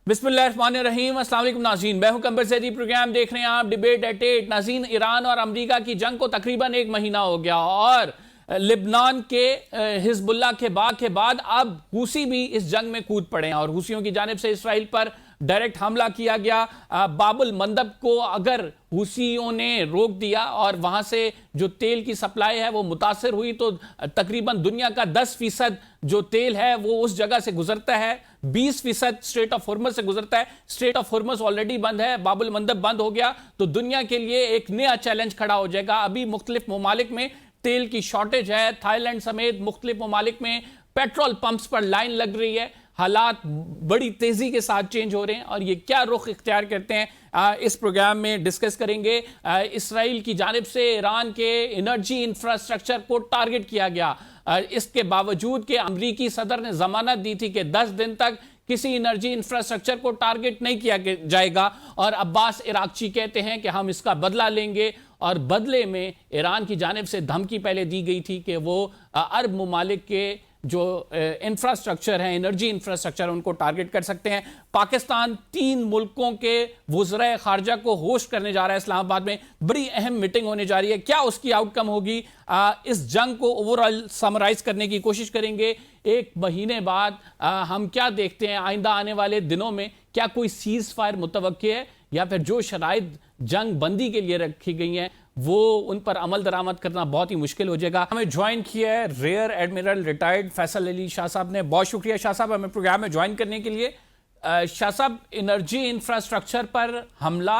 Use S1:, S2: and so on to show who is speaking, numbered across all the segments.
S1: बिस्मिल्लाहिर्रहमानिर्रहीम। अस्सलाम वालेकुम नाज़रीन, मैं हूं कंबर सैदी। प्रोग्राम देख रहे हैं आप डिबेट एट 8। नाज़रीन, ईरान और अमेरिका की जंग को तकरीबन एक महीना हो गया और लिबनान के हिजबुल्लाह के बाद अब हूसी भी इस जंग में कूद पड़े हैं और हूसियों की जानिब से इसराइल पर डायरेक्ट हमला किया गया। बाबुल मंदब को अगर हूसियों ने रोक दिया और वहां से जो तेल की सप्लाई है वो मुतासर हुई तो तकरीबन दुनिया का 10% जो तेल है वो उस जगह से गुजरता है। 20% स्ट्रेट ऑफ हॉर्मज से गुजरता है। स्ट्रेट ऑफ हॉर्मज ऑलरेडी बंद है, बाबुल मंदब बंद हो गया तो दुनिया के लिए एक नया चैलेंज खड़ा हो जाएगा। अभी मुख्तलिफ ममालिक में तेल की शॉर्टेज है। थाईलैंड समेत मुख्तलिफ ममालिक में पेट्रोल पंप्स पर लाइन लग रही है। हालात बड़ी तेजी के साथ चेंज हो रहे हैं और ये क्या रुख इख्तियार करते हैं इस प्रोग्राम में डिस्कस करेंगे। इसराइल की जानिब से ईरान के एनर्जी इंफ्रास्ट्रक्चर को टारगेट किया गया, इसके बावजूद कि अमरीकी सदर ने जमानत दी थी कि 10 दिन तक किसी एनर्जी इंफ्रास्ट्रक्चर को टारगेट नहीं किया जाएगा। और अब्बास इराक्ची कहते हैं कि हम इसका बदला लेंगे और बदले में ईरान की जानिब से धमकी पहले दी गई थी कि वो अरब ममालिक के जो इंफ्रास्ट्रक्चर है, एनर्जी इंफ्रास्ट्रक्चर, उनको टारगेट कर सकते हैं। पाकिस्तान 3 मुल्कों के वुज़राए खारजा को होस्ट करने जा रहा है इस्लामाबाद में। बड़ी अहम मीटिंग होने जा रही है। क्या उसकी आउटकम होगी, इस जंग को ओवरऑल समराइज करने की कोशिश करेंगे। एक महीने बाद हम क्या देखते हैं आइंदा आने वाले दिनों में, क्या कोई सीज फायर मुतवक्की है या फिर जो शराइत जंग बंदी के लिए रखी गई हैं वो उन पर अमल दरामद करना बहुत ही मुश्किल हो जाएगा। हमें ज्वाइन किया है rear admiral retired Faisal Ali Shah साहब ने। बहुत शुक्रिया शाह साहब हमें प्रोग्राम में ज्वाइन करने के लिए। शाह साहब, एनर्जी इंफ्रास्ट्रक्चर पर हमला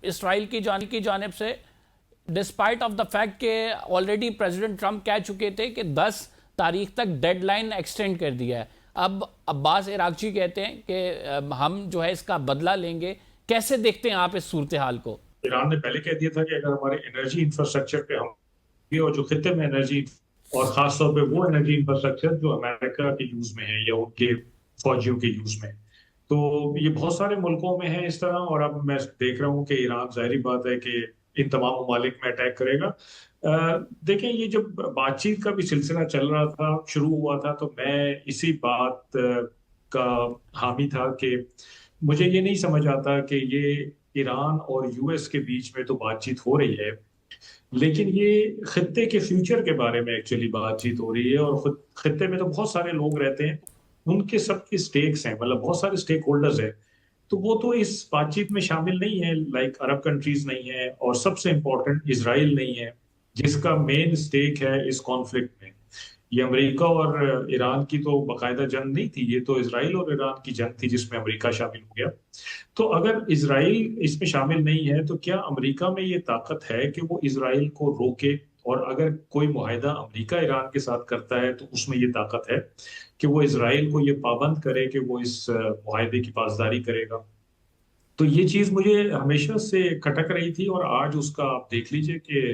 S1: इसराइल की जानिब से, डिस्पाइट ऑफ द फैक्ट कि ऑलरेडी प्रेसिडेंट ट्रंप कह चुके थे कि 10 तारीख तक डेडलाइन एक्सटेंड कर दिया है। अब अब्बास इराक्ची कहते हैं कि हम जो है इसका बदला लेंगे। कैसे देखते हैं आप इस सूरत हाल को?
S2: ईरान ने पहले कह दिया था कि अगर हमारे एनर्जी इंफ्रास्ट्रक्चर पे हम और जो खित्ते में एनर्जी और खास तौर पे वो एनर्जी इंफ्रास्ट्रक्चर जो अमेरिका के यूज में है या उनके फौजियों के यूज में, तो ये बहुत सारे मुल्कों में है इस तरह। और अब मैं देख रहा हूँ कि ईरान जाहिर बात है कि इन तमाम ममालिक में अटैक करेगा। देखें, ये जब बातचीत का भी सिलसिला चल रहा था, शुरू हुआ था, तो मैं इसी बात का हामी था कि मुझे ये नहीं समझ आता कि ये ईरान और यूएस के बीच में तो बातचीत हो रही है, लेकिन ये खित्ते के फ्यूचर के बारे में एक्चुअली बातचीत हो रही है। और खुद खित्ते में तो बहुत सारे लोग रहते हैं, उनके सबके स्टेक्स हैं, मतलब बहुत सारे स्टेक होल्डर्स हैं, तो वो तो इस बातचीत में शामिल नहीं है। लाइक अरब कंट्रीज नहीं है और सबसे इंपॉर्टेंट इजराइल नहीं है, जिसका मेन स्टेक है इस कॉन्फ्लिक्ट में। ये अमेरिका और ईरान की तो बाकायदा जंग नहीं थी, ये तो इसराइल और ईरान की जंग थी जिसमें अमेरिका शामिल हो गया। तो अगर इसराइल इसमें शामिल नहीं है तो क्या अमेरिका में ये ताकत है कि वो इसराइल को रोके? और अगर कोई मुआहिदा अमेरिका ईरान के साथ करता है तो उसमें ये ताकत है कि वो इसराइल को ये पाबंद करे कि वो इस मुआहिदे की पासदारी करेगा। तो ये चीज मुझे हमेशा से खटक रही थी और आज उसका आप देख लीजिए कि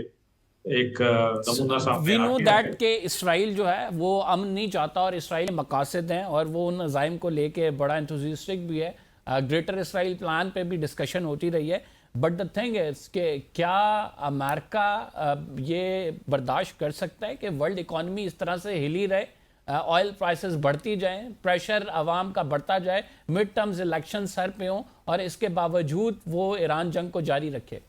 S2: एक नमूना सामने
S1: वी
S2: आ
S1: नो
S2: गया
S1: दैट
S2: है।
S1: के इसराइल जो है वो अमन नहीं चाहता और इसराइल मकासद हैं और वो उन अज़ाइम को लेके बड़ा इंथुजिस्टिक भी है। ग्रेटर इसराइल प्लान पे भी डिस्कशन होती रही है। बट द थिंग इज कि क्या अमेरिका ये बर्दाश्त कर सकता है कि वर्ल्ड इकॉनमी इस तरह से हिली रहे, ऑयल प्राइसेस बढ़ती जाएं, प्रेशर अवाम का बढ़ता जाए, मिड टर्म्स इलेक्शन सर पे हों और इसके बावजूद वो ईरान जंग को जारी रखे?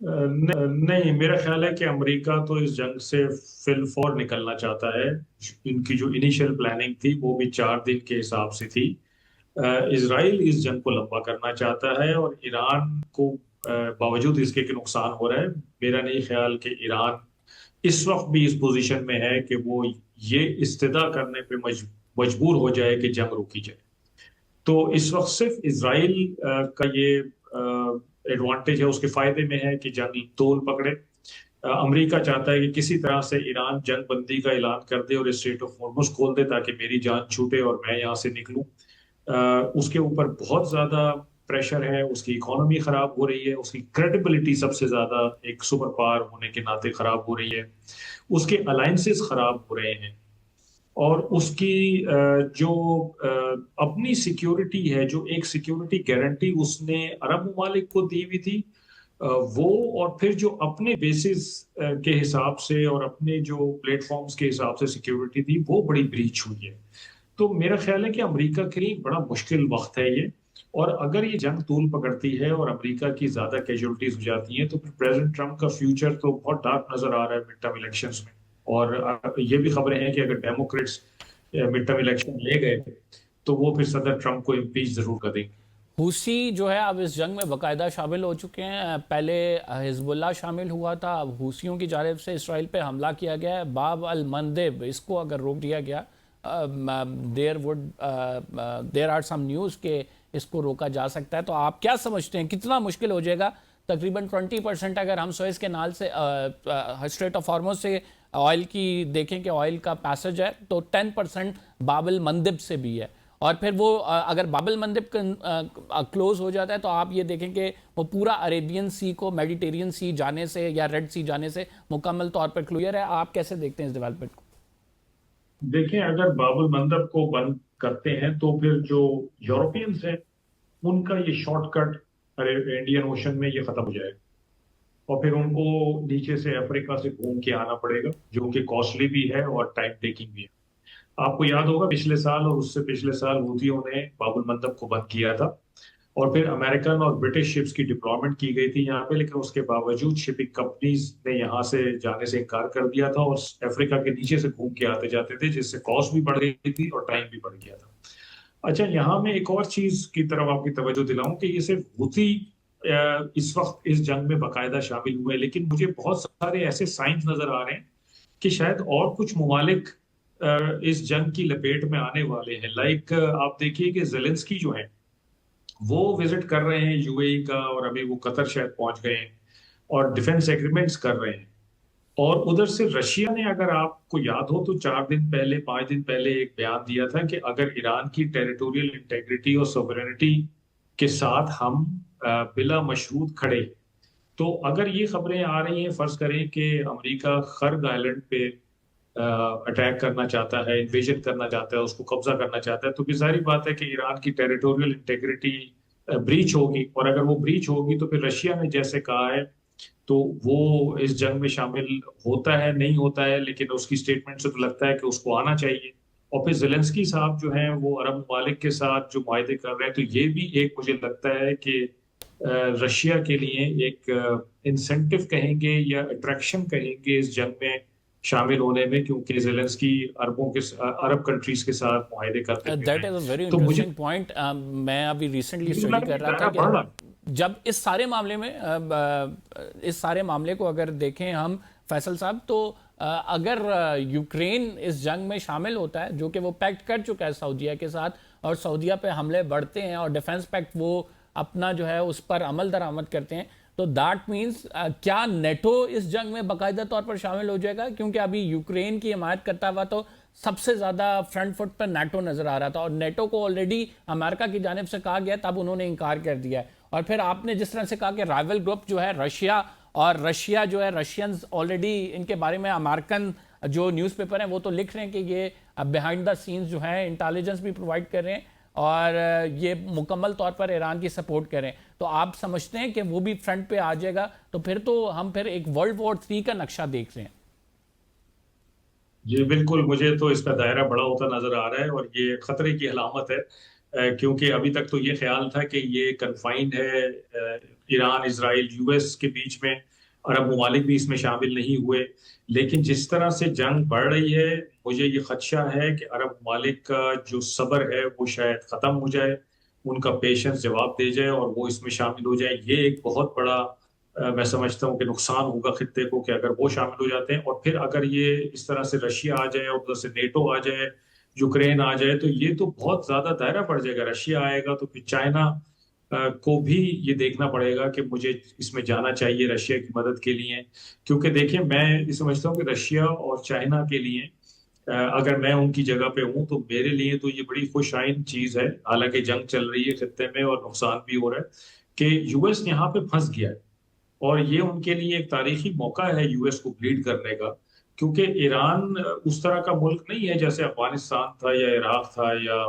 S2: नहीं, मेरा ख्याल है कि अमेरिका तो इस जंग से फिलफौर निकलना चाहता है। इनकी जो इनिशियल प्लानिंग थी वो भी 4 दिन के हिसाब से थी। इसराइल इस जंग को लंबा करना चाहता है और ईरान को बावजूद इसके कि नुकसान हो रहा है, मेरा नहीं ख्याल कि ईरान इस वक्त भी इस पोजीशन में है कि वो ये इस्तेदा करने पे मजबूर हो जाए कि जंग रोकी जाए। तो इस वक्त सिर्फ इसराइल का ये एडवांटेज है, उसके फायदे में है कि जंग तोल पकड़े। अमेरिका चाहता है कि किसी तरह से ईरान जंग बंदी का ऐलान कर दे और स्ट्रेट ऑफ हॉर्मुज खोल दे ताकि मेरी जान छूटे और मैं यहाँ से निकलूं। उसके ऊपर बहुत ज्यादा प्रेशर है, उसकी इकोनॉमी खराब हो रही है, उसकी क्रेडिबिलिटी सबसे ज्यादा एक सुपर पावर होने के नाते खराब हो रही है, उसके अलायंसेस खराब हो रहे हैं और उसकी जो अपनी सिक्योरिटी है, जो एक सिक्योरिटी गारंटी उसने अरब ममालिक को दी हुई थी, वो और फिर जो अपने बेसिस के हिसाब से और अपने जो प्लेटफॉर्म्स के हिसाब से सिक्योरिटी दी, वो बड़ी ब्रीच हुई है। तो मेरा ख्याल है कि अमेरिका के लिए बड़ा मुश्किल वक्त है ये। और अगर ये जंग तूल पकड़ती है और अमेरिका की ज्यादा कैजुअलिटीज हो जाती हैं तो फिर प्रेसिडेंट ट्रंप का फ्यूचर तो बहुत डार्क नजर आ रहा है मिड टर्म इलेक्शंस में। और ये भी खबरें हैं कि अगर डेमोक्रेट्स मिड टर्म इलेक्शन ले गए तो वो फिर सदर ट्रंप को इम्पीच जरूर कर देंगे।
S1: हुसी जो है अब इस जंग में बाकायदा शामिल हो चुके हैं। पहले हिजबुल्लाह शामिल हुआ था, अब हुसियों की जानिब से इसराइल पे हमला किया गया है। बाब अल मंदेब, इसको अगर रोक दिया गया, देयर आर सम न्यूज़ के इसको रोका जा सकता है। तो आप क्या समझते हैं कितना मुश्किल हो जाएगा? तकरीबन 20% अगर हम सुएज़ के नाल से स्ट्रेट ऑफ हॉर्मुज से ऑयल की देखें कि ऑयल का पैसेज है, तो 10% बाबल मंदिब से भी है। और फिर वो अगर बाबल मंदिब क्लोज हो जाता है तो आप ये देखें कि वो पूरा अरेबियन सी को मेडिटेरियन सी जाने से या रेड सी जाने से मुकम्मल तौर पर क्लियर है। आप कैसे देखते हैं इस डेवलपमेंट को?
S2: देखें, अगर बाबुल मंदब को बंद करते हैं तो फिर जो यूरोपियंस हैं उनका ये शॉर्टकट अरे इंडियन ओशन में ये खत्म हो जाएगा। और फिर उनको नीचे से अफ्रीका से घूम के आना पड़ेगा, जो कि कॉस्टली भी है और टाइम टेकिंग भी है। आपको याद होगा पिछले साल और उससे पिछले साल हूथियों ने बाबुल मंदब को बंद किया था और फिर अमेरिकन और ब्रिटिश शिप्स की डिप्लॉयमेंट की गई थी यहाँ पे, लेकिन उसके बावजूद शिपिंग कंपनीज ने यहाँ से जाने से इनकार कर दिया था और अफ्रीका के नीचे से घूम के आते जाते थे, जिससे कॉस्ट भी बढ़ गई थी और टाइम भी बढ़ गया था। अच्छा, यहाँ मैं एक और चीज की तरफ आपकी तवज्जो दिलाऊं कि ये सिर्फ हूती इस वक्त इस जंग में बाकायदा शामिल हुए, लेकिन मुझे बहुत सारे ऐसे साइंस नजर आ रहे हैं कि शायद और कुछ ममालिक इस जंग की लपेट में आने वाले हैं। लाइक आप देखिए कि जेलेंस्की जो है वो विजिट कर रहे हैं यूएई का, और अभी वो कतर शायद पहुंच गए हैं और डिफेंस एग्रीमेंट्स कर रहे हैं। और उधर से रशिया ने, अगर आपको याद हो तो 4 दिन पहले 5 दिन पहले एक बयान दिया था कि अगर ईरान की टेरिटोरियल इंटेग्रिटी और सोवरेनिटी के साथ हम बिला मशरूत खड़े, तो अगर ये खबरें आ रही हैं, फर्ज करें कि अमेरिका खर्ग आइलैंड पे अटैक करना चाहता है, इन्वेजन करना चाहता है, उसको कब्जा करना चाहता है, तो फिर जाहिर बात है कि ईरान की टेरिटोरियल इंटेग्रिटी ब्रीच होगी। और अगर वो ब्रीच होगी तो फिर रशिया ने जैसे कहा है तो वो इस जंग में शामिल होता है, नहीं होता है, लेकिन उसकी स्टेटमेंट से तो लगता है कि उसको आना चाहिए। और फिर जेलेंस्की साहब जो हैं वो अरब ममालिक के साथ जो मायदे कर रहे हैं, तो ये भी एक मुझे लगता है कि रशिया के लिए एक इंसेंटिव कहेंगे या अट्रैक्शन कहेंगे इस जंग में शामिल होने में, क्योंकि जेलेंस्की अरब कंट्रीज के साथ मुआहदे करते हुए
S1: दैट
S2: हैं।
S1: इज अ वेरी
S2: तो मुझे
S1: इंटरेस्टिंग पॉइंट। मैं अभी रिसेंटली
S2: मुझे
S1: स्टडी
S2: लगा
S1: कर
S2: कि
S1: रहा था
S2: दायरा
S1: कि
S2: बढ़ रहा है।
S1: जब इस सारे मामले में इस सारे मामले को अगर देखें हम फैसल साहब, तो अगर यूक्रेन इस जंग में शामिल होता है, जो कि वो पैक्ट कर चुका है सऊदीया के साथ, और सऊदीया पे हमले बढ़ते हैं और डिफेंस पैक्ट वो अपना जो है उस पर अमल दरामद करते हैं, तो दैट मीन्स क्या नेटो इस जंग में बाकायदा तौर पर शामिल हो जाएगा? क्योंकि अभी यूक्रेन की हिमायत करता हुआ तो सबसे ज़्यादा फ्रंट फुट पर नेटो नज़र आ रहा था, और नेटो को ऑलरेडी अमेरिका की जानिब से कहा गया, तब उन्होंने इनकार कर दिया है। और फिर आपने जिस तरह से कहा कि राइवल ग्रुप जो है रशिया, और रशिया जो है रशियंस ऑलरेडी इनके बारे में अमेरिकन जो न्यूज़पेपर हैं वो तो लिख रहे हैं कि ये बिहाइंड द सीन्स जो है इंटेलिजेंस भी प्रोवाइड कर रहे हैं और ये मुकम्मल तौर पर ईरान की सपोर्ट करें। तो आप समझते हैं कि वो भी फ्रंट पे आ जाएगा? तो फिर तो हम फिर एक वर्ल्ड वॉर 3 का नक्शा देख रहे हैं।
S2: जी बिल्कुल, मुझे तो इसका दायरा बड़ा होता नजर आ रहा है और ये खतरे की अलामत है। क्योंकि अभी तक तो ये ख्याल था कि ये कन्फाइंड है ईरान, इसराइल, यूएस के बीच में, अरब ममालिक भी इसमें शामिल नहीं हुए। लेकिन जिस तरह से जंग बढ़ रही है, मुझे ये खदशा है कि अरब ममालिक का जो सब्र है वो शायद खत्म हो जाए, उनका पेशेंस जवाब दे जाए और वो इसमें शामिल हो जाए। ये एक बहुत बड़ा मैं समझता हूँ कि नुकसान होगा खित्ते को, कि अगर वो शामिल हो जाते हैं और फिर अगर ये इस तरह से रशिया आ जाए और उधर से नेटो आ जाए, यूक्रेन आ जाए, तो ये तो बहुत ज्यादा दायरा पड़ जाएगा। रशिया आएगा तो फिर चाइना को भी ये देखना पड़ेगा कि मुझे इसमें जाना चाहिए रशिया की मदद के लिए। क्योंकि देखिए, मैं ये समझता हूँ कि रशिया और चाइना के लिए अगर मैं उनकी जगह पे हूं तो मेरे लिए तो ये बड़ी खुश आइन चीज है, हालांकि जंग चल रही है खित्ते में और नुकसान भी हो रहा है, कि यूएस यहाँ पे फंस गया है। और ये उनके लिए एक तारीखी मौका है यूएस को ब्लीड करने का, क्योंकि ईरान उस तरह का मुल्क नहीं है जैसे अफगानिस्तान था या इराक था या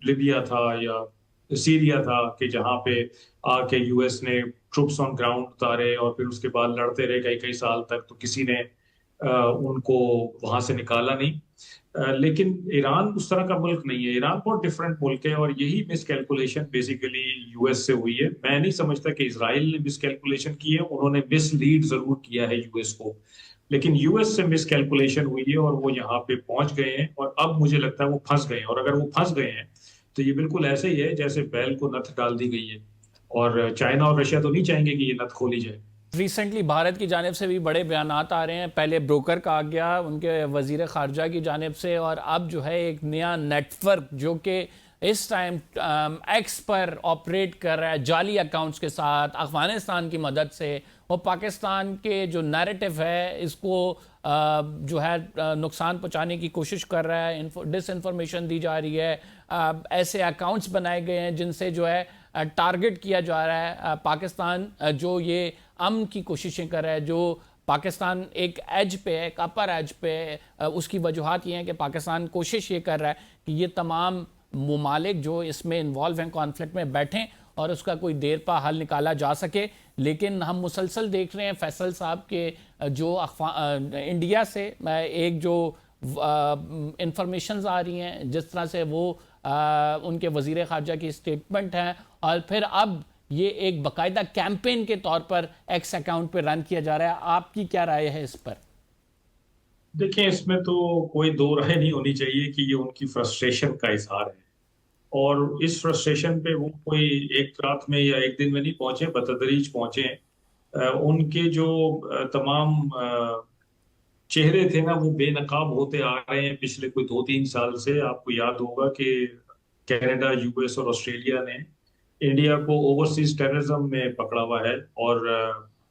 S2: लिबिया था या सीरिया था, कि जहाँ पे आके यूएस ने ट्रुप्स ऑन ग्राउंड उतारे और फिर उसके बाद लड़ते रहे कई कई साल तक, तो किसी ने उनको वहां से निकाला नहीं। लेकिन ईरान उस तरह का मुल्क नहीं है। ईरान बहुत डिफरेंट मुल्क है और यही मिसकैलकुलेशन बेसिकली यूएस से हुई है। मैं नहीं समझता कि इजराइल ने मिसकैलकुलेशन की है, उन्होंने मिसलीड जरूर किया है यूएस को, लेकिन यूएस से मिसकैलकुलेशन हुई है और वो यहाँ पे पहुंच गए हैं और अब मुझे लगता है वो फंस गए हैं। और अगर वो फंस गए हैं तो ये बिल्कुल ऐसे ही है जैसे बैल को नथ डाल दी गई है, और चाइना और रशिया तो नहीं चाहेंगे कि ये नथ खोली जाए।
S1: रिसेंटली भारत की जानिब से भी बड़े बयानात आ रहे हैं, पहले ब्रोकर कहा गया उनके वजीर खारजा की जानिब से, और अब जो है एक नया नेटवर्क जो कि इस टाइम एक्स पर ऑपरेट कर रहा है जाली अकाउंट्स के साथ अफगानिस्तान की मदद से। वो पाकिस्तान के जो नैरेटिव है इसको जो है नुकसान पहुंचाने की कोशिश कर रहा है, डिसइंफॉर्मेशन दी जा रही है, ऐसे अकाउंट्स बनाए गए हैं जिनसे जो है टारगेट किया जा रहा है पाकिस्तान, जो ये अमन की कोशिशें कर रहा है, जो पाकिस्तान एक एज पे है, एक अपर एज पे है। उसकी वजूहत ये हैं कि पाकिस्तान कोशिश ये कर रहा है कि ये तमाम मुमालिक जो इसमें इन्वॉल्व हैं कॉन्फ्लिक्ट में बैठें और उसका कोई देर पा हल निकाला जा सके। लेकिन हम मुसलसल देख रहे हैं फैसल साहब के जो इंडिया से एक जो इंफॉर्मेशंस आ रही हैं, जिस तरह से वो उनके वजीर खारजा की स्टेटमेंट है, और फिर अब ये एक बाकायदा कैंपेन के तौर पर एक्स अकाउंट पे रन किया जा रहा है। आपकी क्या राय है इस पर?
S2: देखिए, इसमें तो कोई दो राय नहीं होनी चाहिए कि ये उनकी फ्रस्ट्रेशन का इजहार है, और इस फ्रस्ट्रेशन पे वो कोई एक रात में या एक दिन में नहीं पहुंचे, बतदरीज पहुंचे हैं। उनके जो तमाम चेहरे थे ना, वो बेनकाब होते आ रहे हैं पिछले कोई 2-3 साल से। आपको याद होगा कि कनाडा, यूएस और ऑस्ट्रेलिया ने इंडिया को ओवरसीज टेररिज्म में पकड़ा हुआ है, और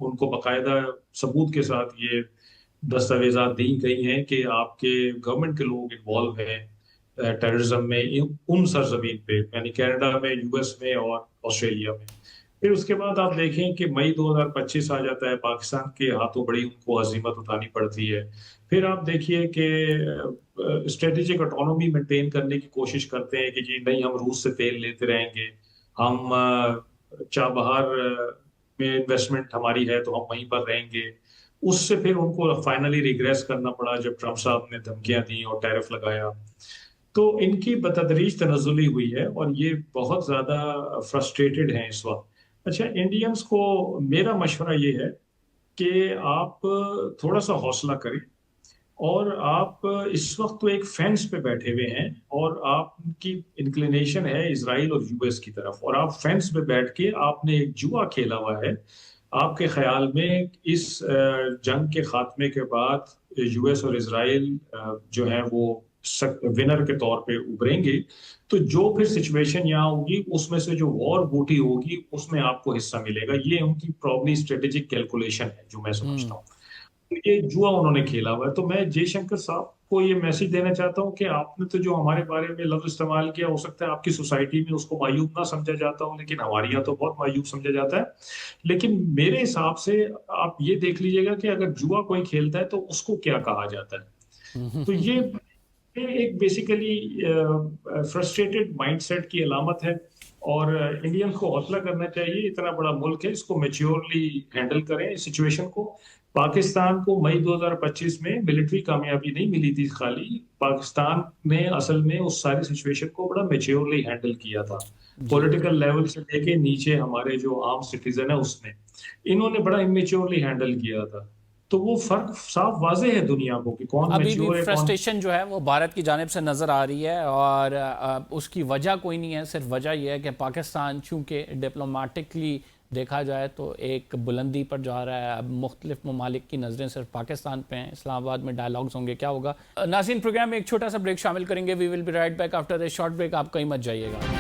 S2: उनको बकायदा सबूत के साथ ये दस्तावेजात दी गई हैं कि आपके गवर्नमेंट के लोग इन्वॉल्व हैं टेररिज्म में उन सरजमीन पे, यानी कनाडा में, यूएस में और ऑस्ट्रेलिया में। फिर उसके बाद आप देखें कि मई 2025 आ जाता है, पाकिस्तान के हाथों बड़ी उनको हजीमत उठानी पड़ती है। फिर आप देखिए कि स्ट्रेटेजिक ऑटोनॉमी मेंटेन करने की कोशिश करते हैं कि जी नहीं, हम रूस से तेल लेते रहेंगे, हम चाबहार में इन्वेस्टमेंट हमारी है तो हम वहीं पर रहेंगे। उससे फिर उनको फाइनली रिग्रेस करना पड़ा जब ट्रम्प साहब ने धमकियां दी और टैरिफ लगाया। तो इनकी बतदरीज तनज़ुली हुई है और ये बहुत ज्यादा फ्रस्ट्रेटेड हैं इस वक्त। अच्छा, इंडियंस को मेरा मशवरा ये है कि आप थोड़ा सा हौसला करें, और आप इस वक्त तो एक फेंस पे बैठे हुए हैं और आपकी इंक्लिनेशन है इसराइल और यूएस की तरफ, और आप फेंस पे बैठ के आपने एक जुआ खेला हुआ है। आपके ख्याल में इस जंग के खात्मे के बाद यूएस और इसराइल जो है वो विनर के तौर पे उभरेंगे, तो जो फिर सिचुएशन यहाँ होगी उसमें से जो वॉर बूटी होगी उसमें आपको हिस्सा मिलेगा। ये उनकी प्रॉब्ली स्ट्रेटेजिक कैलकुलेशन है जो मैं समझता हूँ। ये जुआ उन्होंने खेला हुआ है। तो मैं जयशंकर साहब को ये मैसेज देना चाहता हूँ कि आपने तो जो हमारे बारे में लफ्ज इस्तेमाल किया, हो सकता है आपकी सोसाइटी में उसको मायूब ना समझा जाता हो, लेकिन हमारे यहाँ तो बहुत मायूब समझा जाता है। लेकिन मेरे हिसाब से आप ये देख लीजिएगा कि अगर जुआ कोई खेलता है तो उसको क्या कहा जाता है। तो ये एक बेसिकली फ्रस्ट्रेटेड माइंडसेट की अलामत है, और इंडियंस को हौसला करना चाहिए। इतना बड़ा मुल्क है, इसको मैच्योरली हैंडल करें सिचुएशन को। पाकिस्तान को मई 2025 में मिलिट्री कामयाबी नहीं मिली थी, खाली पाकिस्तान ने असल में उस सारी सिचुएशन को बड़ा मैच्योरली हैंडल किया था। पॉलिटिकल लेवल से लेके नीचे हमारे जो आम सिटीजन है उसने, इन्होंने बड़ा इमेच्योरली हैंडल किया था। तो वो फर्क साफ वाजे है दुनिया को कि कौन
S1: अभी
S2: मैच्योर
S1: भी
S2: है,
S1: फ्रस्ट्रेशन जो है वो भारत की जानिब से नज़र आ रही है, और उसकी वजह कोई नहीं है। सिर्फ वजह यह है कि पाकिस्तान चूँकि डिप्लोमेटिकली देखा जाए तो एक बुलंदी पर जा रहा है। अब मुख्तलिफ ममालिक की नज़रें सिर्फ पाकिस्तान पे हैं। इस्लामाबाद में डायलॉग्स होंगे, क्या होगा। नाज़रीन, प्रोग्राम में एक छोटा सा ब्रेक शामिल करेंगे। We will be right back after this short break. आप कहीं मत जाइएगा।